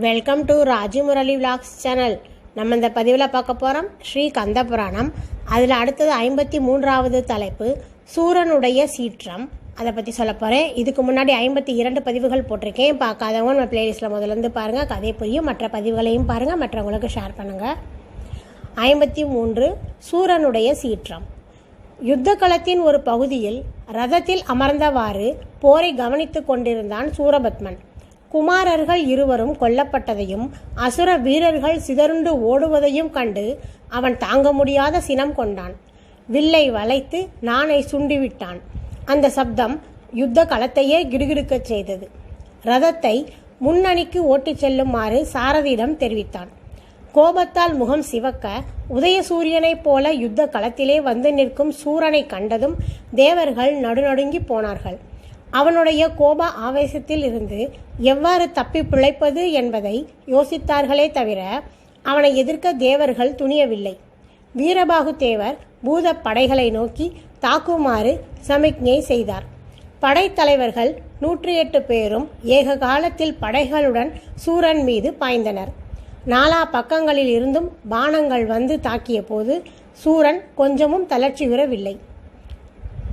Welcome to Raji Murali vlogs channel. நம்ம இந்த பதிவில் பார்க்க போகிறோம் ஸ்ரீ கந்த புராணம். அதில் அடுத்தது 53வது தலைப்பு சூரனுடைய சீற்றம். அதை பற்றி சொல்ல போகிறேன். இதுக்கு முன்னாடி 52 பதிவுகள் போட்டிருக்கேன். பார்க்காதவங்க நம்ம பிளேலிஸ்ட்டில் முதலேருந்து பாருங்கள். கதை புரியும். மற்ற பதிவுகளையும் பாருங்கள். மற்றவங்களுக்கு ஷேர் பண்ணுங்கள். 53 சூரனுடைய சீற்றம். யுத்த களத்தின் ஒரு பகுதியில் ரதத்தில் அமர்ந்தவாறு போரை கவனித்து கொண்டிருந்தான் சூரபத்மன். குமாரர்கள் இருவரும் கொல்லப்பட்டதையும் அசுர வீரர்கள் சிதறுண்டு ஓடுவதையும் கண்டு அவன் தாங்க முடியாத சினம் கொண்டான். வில்லை வளைத்து நாணை சுண்டிவிட்டான். அந்த சப்தம் யுத்த களத்தையே கிடுகிடுக்கச் செய்தது. ரதத்தை முன்னணிக்கு ஓட்டிச் செல்லுமாறு சாரதியிடம் தெரிவித்தான். கோபத்தால் முகம் சிவக்க உதயசூரியனைப் போல யுத்த களத்திலே வந்து நிற்கும் சூரனை கண்டதும் தேவர்கள் நடுநடுங்கி போனார்கள். அவனுடைய கோப ஆவேசத்தில் இருந்து எவ்வாறு தப்பி பிழைப்பது என்பதை யோசித்தார்களே தவிர அவனை எதிர்க்க தேவர்கள் துணியவில்லை. வீரபாகு தேவர் பூத படைகளை நோக்கி தாக்குமாறு சமிக்ஞை செய்தார். படைத்தலைவர்கள் 108 பேரும் ஏக காலத்தில் படைகளுடன் சூரன் மீது பாய்ந்தனர். நாலா பக்கங்களில் இருந்தும் பாணங்கள் வந்து தாக்கிய போது சூரன் கொஞ்சமும் தளர்ச்சியுறவில்லை.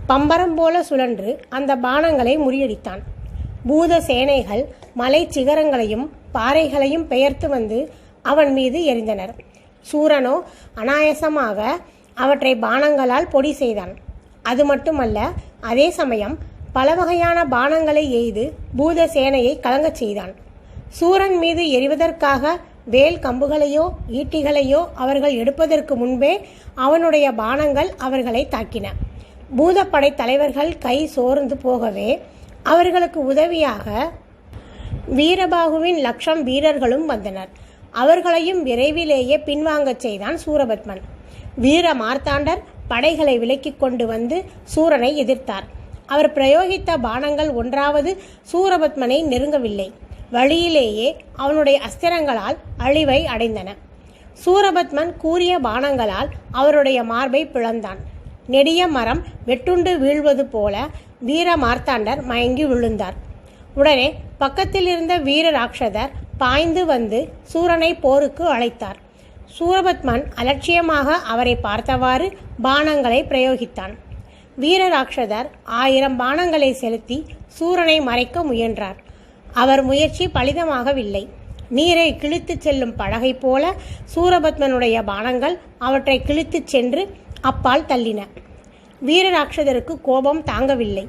பம்பரம் போல சுழன்று அந்த பாணங்களை முறியடித்தான். பூத சேனைகள் மலை சிகரங்களையும் பாறைகளையும் பெயர்த்து வந்து அவன் மீது எறிந்தனர். சூரனோ அனாயசமாக அவற்றை பாணங்களால் பொடி செய்தான். அது மட்டுமல்ல, அதே சமயம் பல வகையான பாணங்களை எய்து பூத சேனையை கலங்கச் செய்தான். சூரன் மீது எறிவதற்காக வேல் கம்புகளையோ ஈட்டிகளையோ அவர்கள் எடுப்பதற்கு முன்பே அவனுடைய பாணங்கள் அவர்களை தாக்கின. பூதப்படை தலைவர்கள் கை சோர்ந்து போகவே அவர்களுக்கு உதவியாக வீரபாகுவின் 1,00,000 வீரர்களும் வந்தனர். அவர்களையும் விரைவிலேயே பின்வாங்கச் செய்தான் சூரபத்மன். வீர மார்த்தாண்டர் படைகளை விலக்கிக் கொண்டு வந்து சூரனை எதிர்த்தார். அவர் பிரயோகித்த பாணங்கள் ஒன்றாவது சூரபத்மனை நெருங்கவில்லை. வழியிலேயே அவனுடைய அஸ்திரங்களால் அழிவை அடைந்தன. சூரபத்மன் கூரிய பாணங்களால் அவருடைய மார்பை பிளந்தான். நெடிய மரம் வெட்டுண்டு வீழ்வது போல வீர மார்த்தாண்டர் மயங்கி விழுந்தார். உடனே பக்கத்தில் இருந்த வீர ராட்சதர் பாய்ந்து வந்து சூரனை போருக்கு அழைத்தார். சூரபத்மன் அலட்சியமாக அவரை பார்த்தவாறு பாணங்களை பிரயோகித்தான். வீர ராட்சதர் 1000 பாணங்களை செலுத்தி சூரனை மறைக்க முயன்றார். அவர் முயற்சி பலிதமாகவில்லை. நீரை கிழித்துச் செல்லும் படகை போல சூரபத்மனுடைய பாணங்கள் அவற்றை கிழித்துச் சென்று அப்பால் தள்ளின. வீரராட்சதருக்கு கோபம் தாங்கவில்லை.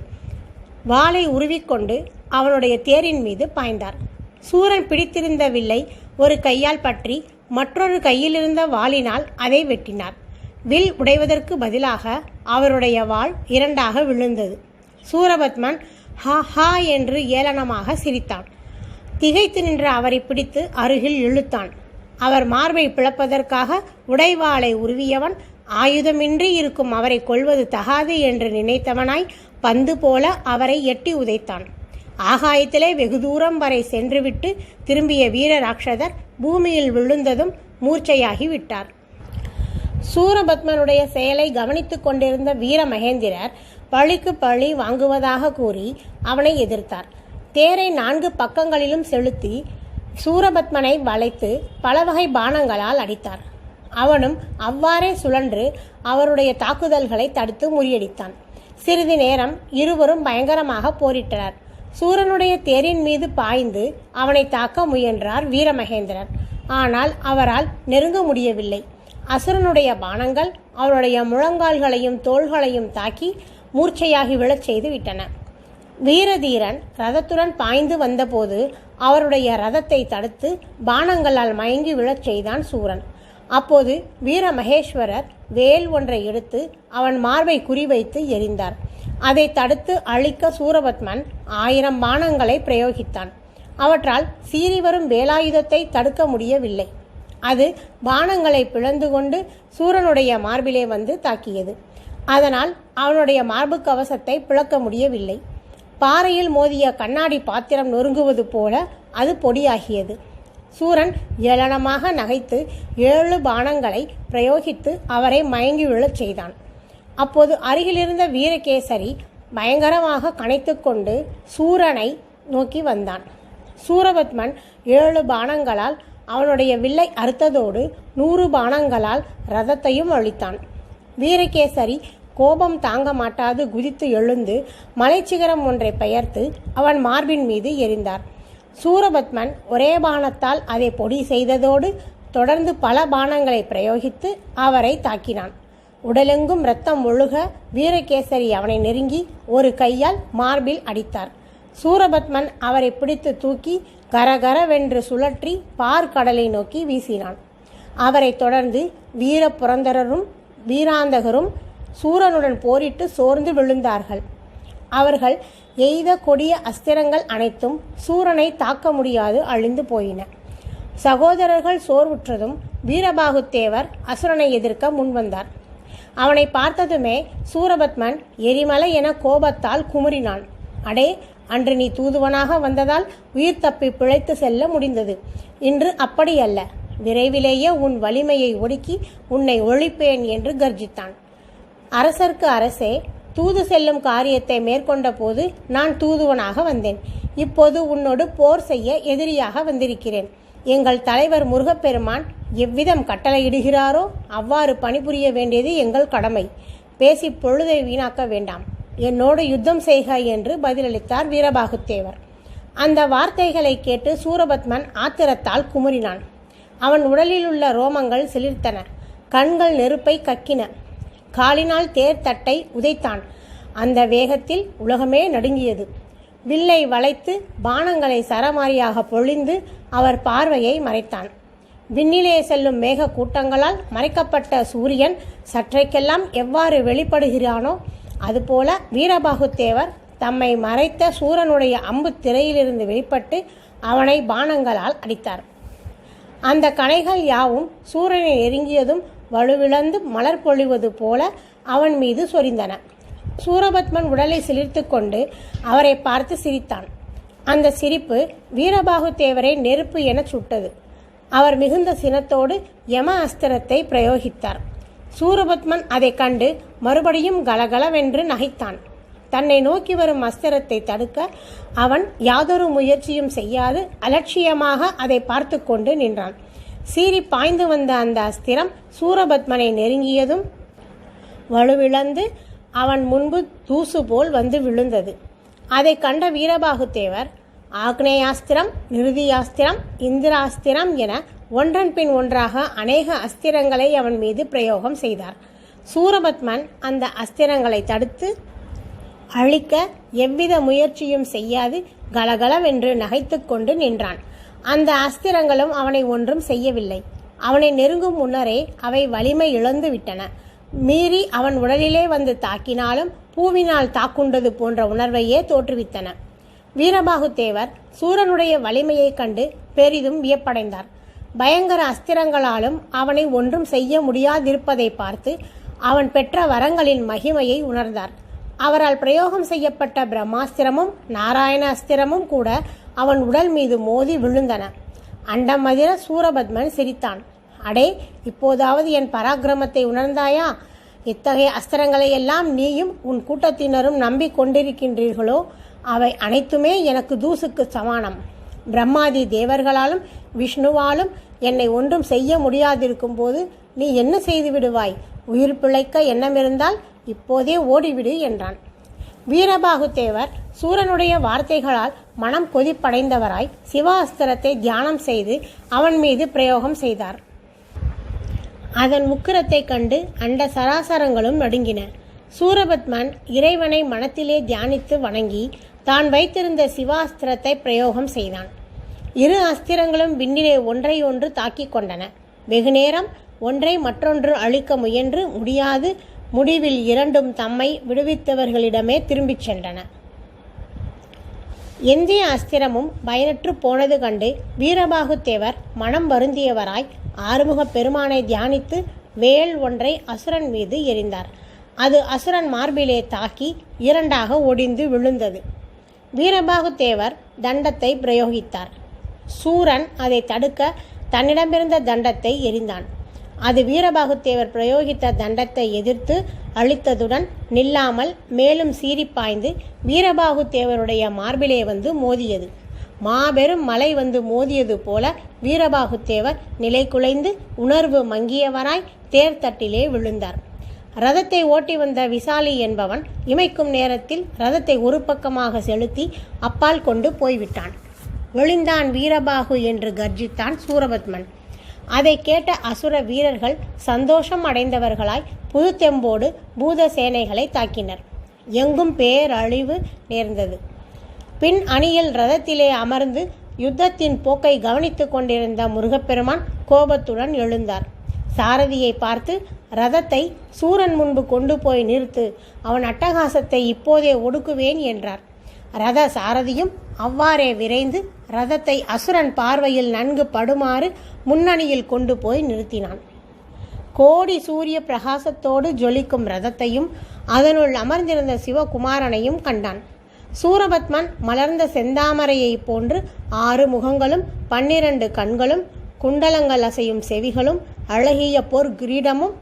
வாளை உருவிக்கொண்டு அவனுடைய தேரின் மீது பாய்ந்தார். சூரன் பிடித்திருந்த வில்லை ஒரு கையால் பற்றி மற்றொரு கையிலிருந்த வாளினால் அதை வெட்டினார். வில் உடைவதற்கு பதிலாக அவருடைய வாள் 2ஆக விழுந்தது. சூரபத்மன் ஹா ஹா என்று ஏளனமாக சிரித்தான். திகைத்து நின்ற அவரை பிடித்து அருகில் இழுத்தான். அவர் மார்பை பிளப்பதற்காக உடைவாளை உருவியவன் ஆயுதமின்றி இருக்கும் அவரை கொல்வது தகாது என்று நினைத்தவனாய் பந்து போல அவரை எட்டி உதைத்தான். ஆகாயத்திலே வெகு தூரம் வரை சென்றுவிட்டு திரும்பிய வீர ராட்சதர் பூமியில் விழுந்ததும் மூர்ச்சையாகி விட்டார். சூரபத்மனுடைய செயலை கவனித்துக் கொண்டிருந்த வீர மகேந்திரர் பழிக்கு பழி வாங்குவதாக கூறி அவனை எதிர்த்தார். தேரை 4 பக்கங்களிலும் செலுத்தி சூரபத்மனை வளைத்து பல வகை பாணங்களால் அடித்தார். அவனும் அவ்வாறே சுழன்று அவருடைய தாக்குதல்களை தடுத்து முறியடித்தான். சிறிது நேரம் இருவரும் பயங்கரமாக போரிட்டனர். சூரனுடைய தேரின் மீது பாய்ந்து அவனை தாக்க முயன்றார் வீரமகேந்திரர். ஆனால் அவரால் நெருங்க முடியவில்லை. அசுரனுடைய பாணங்கள் அவருடைய முழங்கால்களையும் தோள்களையும் தாக்கி மூர்ச்சையாகி விழச் செய்து விட்டன. வீரதீரன் ரதத்துடன் பாய்ந்து வந்தபோது அவருடைய ரதத்தை தடுத்து பாணங்களால் மயங்கி விழச் செய்தான் சூரன். அப்போது வீர மகேஸ்வரர் வேல் ஒன்றை எடுத்து அவன் மார்பை குறிவைத்து எறிந்தார். அதை தடுத்து அழிக்க சூரபத்மன் 1000 பாணங்களை பிரயோகித்தான். அவற்றால் சீறி வரும் வேலாயுதத்தை தடுக்க முடியவில்லை. அது பாணங்களை பிளந்து கொண்டு சூரனுடைய மார்பிலே வந்து தாக்கியது. அதனால் அவனுடைய மார்பு கவசத்தை பிளக்க முடியவில்லை. பாறையில் மோதிய கண்ணாடி பாத்திரம் நொறுங்குவது போல அது பொடியாகியது. சூரன் ஏளனமாக நகைத்து 7 பாணங்களை பிரயோகித்து அவரை மயங்கி விழச் செய்தான். அப்போது அருகிலிருந்த வீரகேசரி பயங்கரமாக கனைத்து கொண்டு சூரனை நோக்கி வந்தான். சூரபத்மன் 7 பாணங்களால் அவனுடைய வில்லை அறுத்ததோடு 100 பாணங்களால் ரதத்தையும் அழித்தான். வீரகேசரி கோபம் தாங்க மாட்டாது குதித்து எழுந்து மலைச்சிகரம் ஒன்றை பெயர்த்து அவன் மார்பின் மீது எறிந்தார். சூரபத்மன் ஒரே பாணத்தால் அதை பொடி செய்ததோடு தொடர்ந்து பல பாணங்களை பிரயோகித்து அவரை தாக்கினான். உடலெங்கும் இரத்தம் ஒழுக வீரகேசரி அவனை நெருங்கி ஒரு கையால் மார்பில் அடித்தார். சூரபத்மன் அவரை பிடித்து தூக்கி கரகரவென்று சுழற்றி பார்க்கடலை நோக்கி வீசினான். அவரை தொடர்ந்து வீர புரந்தரரும் வீராந்தகரும் சூரனுடன் போரிட்டு சோர்ந்து விழுந்தார்கள். அவர்கள் எய்த கொடிய அஸ்திரங்கள் அனைத்தும் சூரனை தாக்க முடியாது அழிந்து போயின. சகோதரர்கள் சோர்வுற்றதும் வீரபாகுத்தேவர் அசுரனை எதிர்க்க முன்வந்தார். அவனை பார்த்ததுமே சூரபத்மன் எரிமலை என கோபத்தால் குமுறினான். அடே, அன்று நீ தூதுவனாக வந்ததால் உயிர் தப்பி பிழைத்து செல்ல முடிந்தது. இன்று அப்படியல்ல. விரைவிலேயே உன் வலிமையை ஒடுக்கி உன்னை ஒழிப்பேன் என்று கர்ஜித்தான். அரசர்க்கு அரசே, தூது செல்லும் காரியத்தை மேற்கொண்ட போது நான் தூதுவனாக வந்தேன். இப்போது உன்னோடு போர் செய்ய எதிரியாக வந்திருக்கிறேன். எங்கள் தலைவர் முருகப்பெருமான் எவ்விதம் கட்டளையிடுகிறாரோ அவ்வாறு பணிபுரிய வேண்டியது எங்கள் கடமை. பேசி பொழுதை வீணாக்க வேண்டாம். என்னோடு யுத்தம் செய்க என்று பதிலளித்தார் வீரபாகுத்தேவர். அந்த வார்த்தைகளை கேட்டு சூரபத்மன் ஆத்திரத்தால் குமுறினான். அவன் உடலில் உள்ள ரோமங்கள் சிலிர்த்தன. கண்கள் நெருப்பை கக்கின. காலினால் தேர் தட்டை உதைத்தான். அந்த வேகத்தில் உலகமே நடுங்கியது. வில்லை வளைத்து பாணங்களை சரமாரியாக பொழிந்து அவர் பார்வையை மறைத்தான். விண்ணிலே செல்லும் மேக கூட்டங்களால் மறைக்கப்பட்ட சூரியன் சற்றைக்கெல்லாம் எவ்வாறு வெளிப்படுகிறானோ அதுபோல வீரபாகுத்தேவர் தம்மை மறைத்த சூரனுடைய அம்பு திரையிலிருந்து வெளிப்பட்டு அவனை பாணங்களால் அடித்தார். அந்த கணைகள் யாவும் சூரனை நெருங்கியதும் வலுவிழந்து மலர் பொழிவது போல அவன் மீது சொரிந்தன. சூரபத்மன் உடலை சிலிர்த்து கொண்டு அவரை பார்த்து சிரித்தான். அந்த சிரிப்பு வீரபாகுத்தேவரை நெருப்பு என சுட்டது. அவர் மிகுந்த சினத்தோடு யம அஸ்திரத்தை பிரயோகித்தார். சூரபத்மன் அதை கண்டு மறுபடியும் கலகலவென்று நகைத்தான். தன்னை நோக்கி வரும் அஸ்திரத்தை தடுக்க அவன் யாதொரு முயற்சியும் செய்யாது அலட்சியமாக அதை பார்த்து கொண்டு நின்றான். சீறி பாய்ந்து வந்த அந்த அஸ்திரம் சூரபத்மனை நெருங்கியதும் வலுவிழந்து அவன் முன்பு தூசு போல் வந்து விழுந்தது. அதை கண்ட வீரபாகுத்தேவர் ஆக்னேயாஸ்திரம், நிருதியாஸ்திரம், இந்திராஸ்திரம் என ஒன்றன் பின் ஒன்றாக அநேக அஸ்திரங்களை அவன் மீது பிரயோகம் செய்தார். சூரபத்மன் அந்த அஸ்திரங்களை தடுத்து அழிக்க எவ்வித முயற்சியும் செய்யாது கலகலவென்று நகைத்து கொண்டு நின்றான். அந்த அஸ்திரங்களும் அவனை ஒன்றும் செய்யவில்லை. அவனை நெருங்கும் முன்னரே அவை வலிமை இழந்து விட்டன. மீறி அவன் உடலிலே வந்து தாக்கினாலும் பூவினால் தாக்குண்டது போன்ற உணர்வையே தோற்றுவித்தன. வீரபாகுத்தேவர் சூரனுடைய வலிமையை கண்டு பெரிதும் வியப்படைந்தார். பயங்கர அஸ்திரங்களாலும் அவனை ஒன்றும் செய்ய முடியாதிருப்பதை பார்த்து அவன் பெற்ற வரங்களின் மகிமையை உணர்ந்தார். அவரால் பிரயோகம் செய்யப்பட்ட பிரம்மாஸ்திரமும் நாராயண அஸ்திரமும் கூட அவன் உடல் மீது மோதி விழுந்தன. அண்டம் அதிர சூரபத்மன் சிரித்தான். அடே, இப்போதாவது என் பராக்கிரமத்தை உணர்ந்தாயா? இத்தகைய அஸ்திரங்களை எல்லாம் நீயும் உன் கூட்டத்தினரும் நம்பிக்கொண்டிருக்கின்றீர்களோ அவை அனைத்துமே எனக்கு தூசுக்கு சமானம். பிரம்மாதி தேவர்களாலும் விஷ்ணுவாலும் என்னை ஒன்றும் செய்ய முடியாதிருக்கும் போது நீ என்ன செய்து விடுவாய்? உயிர் பிழைக்க எண்ணமிருந்தால் இப்போதே ஓடிவிடு என்றான். வீரபாகுத்தேவர் சூரனுடைய வார்த்தைகளால் மனம் கொதிப்படைந்தவராய் சிவாஸ்திரத்தை தியானம் செய்து அவன் மீது பிரயோகம் செய்தார். அதன் உக்கிரத்தை கண்டு அண்ட சராசரங்களும் நடுங்கின. சூரபத்மன் இறைவனை மனத்திலே தியானித்து வணங்கி தான் வைத்திருந்த சிவாஸ்திரத்தை பிரயோகம் செய்தான். இரு அஸ்திரங்களும் விண்ணிலே ஒன்றை ஒன்று தாக்கிக் கொண்டன. வெகுநேரம் ஒன்றை மற்றொன்று அழிக்க முயன்று முடியாது முடிவில் இரண்டும் தம்மை விடுவித்தவர்களிடமே திரும்பிச் சென்றன. எந்திய அஸ்திரமும் பயனற்று போனது கண்டு வீரபாகுத்தேவர் மனம் வருந்தியவராய் ஆறுமுகப் பெருமானை தியானித்து வேல் ஒன்றை அசுரன் மீது எறிந்தார். அது அசுரன் மார்பிலே தாக்கி இரண்டாக ஒடிந்து விழுந்தது. வீரபாகுத்தேவர் தண்டத்தை பிரயோகித்தார். சூரன் அதை தடுக்க தன்னிடமிருந்த தண்டத்தை எறிந்தான். அது வீரபாகுத்தேவர் பிரயோகித்த தண்டத்தை எதிர்த்து அழித்ததுடன் நில்லாமல் மேலும் சீறி பாய்ந்து வீரபாகுத்தேவருடைய மார்பிலே வந்து மோதியது. மாபெரும் மலை வந்து மோதியது போல வீரபாகு தேவர் நிலை குலைந்து உணர்வு மங்கியவராய் தேர்தட்டிலே விழுந்தார். ரதத்தை ஓட்டி வந்த விசாலி என்பவன் இமைக்கும் நேரத்தில் ரதத்தை ஒரு பக்கமாக செலுத்தி அப்பால் கொண்டு போய்விட்டான். விழுந்தான் வீரபாகு என்று கர்ஜித்தான் சூரபத்மன். அதை கேட்ட அசுர வீரர்கள் சந்தோஷம் அடைந்தவர்களாய் புதுத்தெம்போடு பூத சேனைகளை தாக்கினர். எங்கும் பேரழிவு நேர்ந்தது. பின் அணியில் ரதத்திலே அமர்ந்து யுத்தத்தின் போக்கை கவனித்து கொண்டிருந்த முருகப்பெருமான் கோபத்துடன் எழுந்தார். சாரதியை பார்த்து, ரதத்தை சூரன் முன்பு கொண்டு போய் நிறுத்து, அவன் அட்டகாசத்தை இப்போதே ஒடுக்குவேன் என்றார். ரத சாரதியும் அவ்வாறே விரைந்து ரதத்தை அசுரன் பார்வையில் நன்கு படுமாறு முன்னணியில் கொண்டு போய் நிறுத்தினான். கோடி சூரிய பிரகாசத்தோடு ஜொலிக்கும் ரதத்தையும் அதனுள் அமர்ந்திருந்த சிவகுமாரனையும் கண்டான். சூரபத்மன் மலர்ந்த செந்தாமரையை போன்று 6 முகங்களும் 12 கண்களும் குண்டலங்கள் அசையும் செவிகளும் அழகிய பொற் கிரீடமும்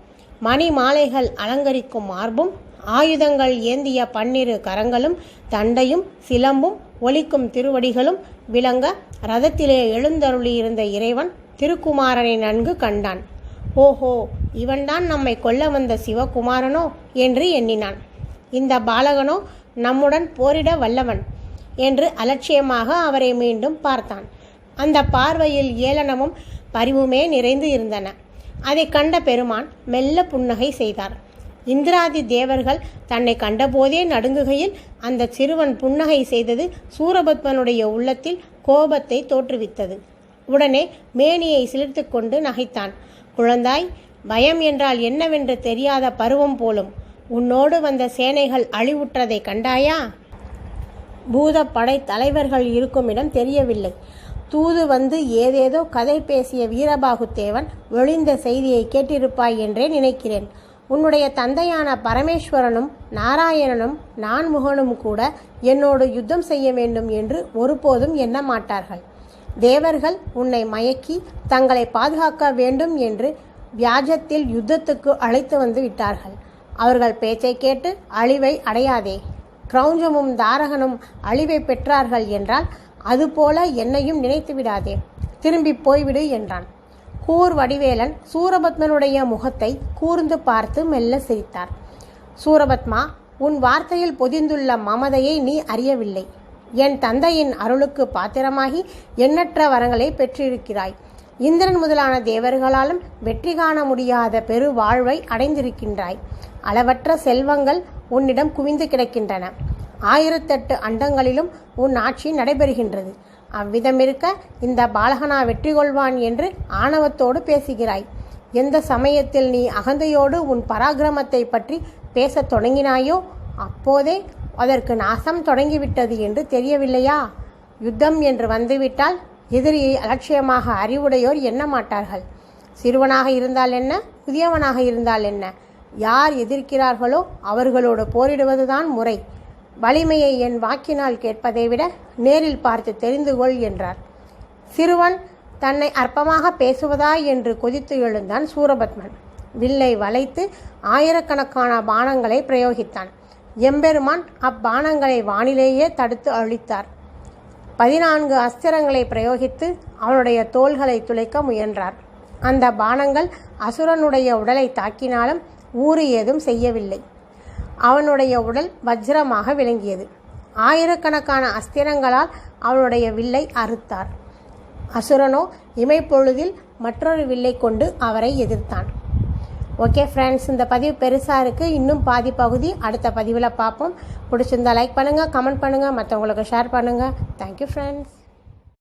மணி மாலைகள் அலங்கரிக்கும் மார்பும் ஆயுதங்கள் ஏந்திய 12 கரங்களும் தண்டையும் சிலம்பும் ஒலிக்கும் திருவடிகளும் விளங்க ரதத்திலே எழுந்தருளியிருந்த இறைவன் திருக்குமாரனை நன்கு கண்டான். ஓஹோ, இவன்தான் நம்மை கொல்ல வந்த சிவகுமாரனோ என்று எண்ணினான். இந்த பாலகனோ நம்முடன் போரிட வல்லவன் என்று அலட்சியமாக அவரை மீண்டும் பார்த்தான். அந்த பார்வையில் ஏளனமும் பரிவுமே நிறைந்து இருந்தன. அதை கண்ட பெருமான் மெல்ல புன்னகை செய்தார். இந்திராதி தேவர்கள் தன்னை கண்டபோதே நடுங்குகையில் அந்த சிறுவன் புன்னகை செய்தது சூரபத்மனுடைய உள்ளத்தில் கோபத்தை தோற்றுவித்தது. உடனே மேனியை சிலிர்த்து கொண்டு நகைத்தான். குழந்தாய், பயம் என்றால் என்னவென்று தெரியாத பருவம் போலும். உன்னோடு வந்த சேனைகள் அழிவுற்றதை கண்டாயா? பூதப்படை தலைவர்கள் இருக்கும் இடம் தெரியவில்லை. தூது வந்து ஏதேதோ கதை பேசிய வீரபாகு தேவன் ஒளிந்த செய்தியை கேட்டிருப்பாய் என்றே நினைக்கிறேன். உன்னுடைய தந்தையான பரமேஸ்வரனும் நாராயணனும் நான்முகனும் கூட என்னோடு யுத்தம் செய்ய வேண்டும் என்று ஒருபோதும் எண்ண மாட்டார்கள். தேவர்கள் உன்னை மயக்கி தங்களை பாதுகாக்க வேண்டும் என்று வியாஜத்தில் யுத்தத்துக்கு அழைத்து வந்து விட்டார்கள். அவர்கள் பேச்சை கேட்டு அழிவை அடையாதே. கிரௌஞ்சமும் தாரகனும் அழிவை பெற்றார்கள் என்றால் அதுபோல என்னையும் நினைத்து விடாதே. திரும்பி போய்விடு என்றான். கூர் வடிவேலன் சூரபத்மனுடைய முகத்தை கூர்ந்து பார்த்து மெல்ல சிரித்தார். சூரபத்மா, உன் வார்த்தையில் பொதிந்துள்ள மமதையை நீ அறியவில்லை. என் தந்தையின் அருளுக்கு பாத்திரமாகி எண்ணற்ற வரங்களை பெற்றிருக்கிறாய். இந்திரன் முதலான தேவர்களாலும் வெற்றி காண முடியாத பெரு வாழ்வை அடைந்திருக்கின்றாய். அளவற்ற செல்வங்கள் உன்னிடம் குவிந்து கிடக்கின்றன. 1008 அண்டங்களிலும் உன் ஆட்சி நடைபெறுகின்றது. அவ்விதமிருக்க இந்த பாலகனா வெற்றி கொள்வான் என்று ஆணவத்தோடு பேசுகிறாய். எந்த சமயத்தில் நீ அகந்தையோடு உன் பராக்கிரமத்தை பற்றி பேசத் தொடங்கினாயோ அப்போதே அதற்கு நாசம் தொடங்கிவிட்டது என்று தெரியவில்லையா? யுத்தம் என்று வந்துவிட்டால் எதிரியை அலட்சியமாக அறிவுடையோர் எண்ண மாட்டார்கள். சிறுவனாக இருந்தால் என்ன, புதியவனாக இருந்தால் என்ன, யார் எதிர்க்கிறார்களோ அவர்களோடு போரிடுவதுதான் முறை. வலிமையை என் வாக்கினால் கேட்பதை விட நேரில் பார்த்து தெரிந்து கொள் என்றார். சிறுவன் தன்னை அற்பமாக பேசுவதா என்று கொதித்து எழுந்தான் சூரபத்மன். வில்லை வளைத்து ஆயிரக்கணக்கான பானங்களை பிரயோகித்தான். எம்பெருமான் அப்பானங்களை வானிலேயே தடுத்து அழித்தார். 14 அஸ்திரங்களை பிரயோகித்து அவனுடைய தோள்களை துளைக்க முயன்றார். அந்த பானங்கள் அசுரனுடைய உடலை தாக்கினாலும் ஊறு ஏதும் செய்யவில்லை. அவனுடைய உடல் வஜ்ரமாக விளங்கியது. ஆயிரக்கணக்கான அஸ்திரங்களால் அவனுடைய வில்லை அறுத்தார். அசுரனோ இமைப்பொழுதில் மற்றொரு வில்லை கொண்டு அவரை எதிர்த்தான். ஓகே ஃப்ரெண்ட்ஸ், இந்த பதிவு பெருசாக இருக்குது. இன்னும் பாதி பகுதி அடுத்த பதிவில் பார்ப்போம். பிடிச்சிருந்தா லைக் பண்ணுங்கள், கமெண்ட் பண்ணுங்கள், மற்றவங்களுக்கு ஷேர் பண்ணுங்கள். Thank you friends.